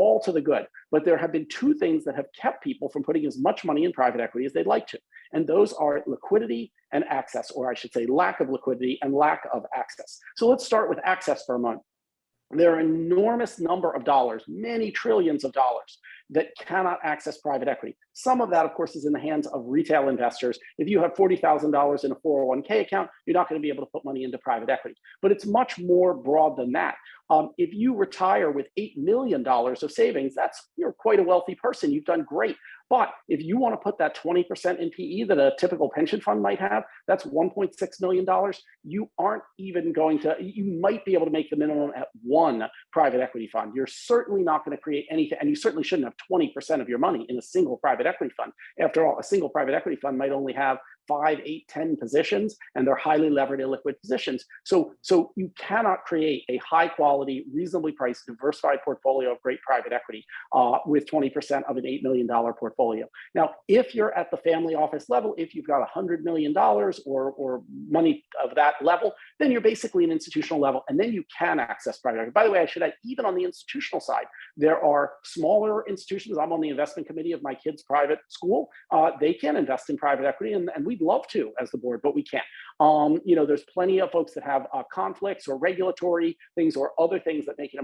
all to the good. But there have been two things that have kept people from putting as much money in private equity as they'd like to. And those are liquidity and access, or I should say lack of liquidity and lack of access. So let's start with access for a moment. There are an enormous number of dollars, many trillions of dollars, that cannot access private equity. Some of that, of course, is in the hands of retail investors. If you have $40,000 in a 401k account, you're not going to be able to put money into private equity. But it's much more broad than that. If you retire with $8 million of savings, you're quite a wealthy person. You've done great. But if you want to put that 20% in PE that a typical pension fund might have, that's $1.6 million. You aren't even going to, you might be able to make the minimum at one private equity fund. You're certainly not going to create anything, and you certainly shouldn't have 20% of your money in a single private equity fund. After all, a single private equity fund might only have 5, 8, 10 positions, and they're highly levered illiquid positions. So you cannot create a high quality, reasonably priced, diversified portfolio of great private equity with 20% of an $8 million portfolio. Now, if you're at the family office level, if you've got $100 million or money of that level, then you're basically an institutional level, and then you can access private equity. By the way, I should add, even on the institutional side, there are smaller institutions. I'm on the investment committee of my kids' private school. They can invest in private equity, and we'd love to as the board, but we can't. There's plenty of folks that have conflicts or regulatory things or other things that make it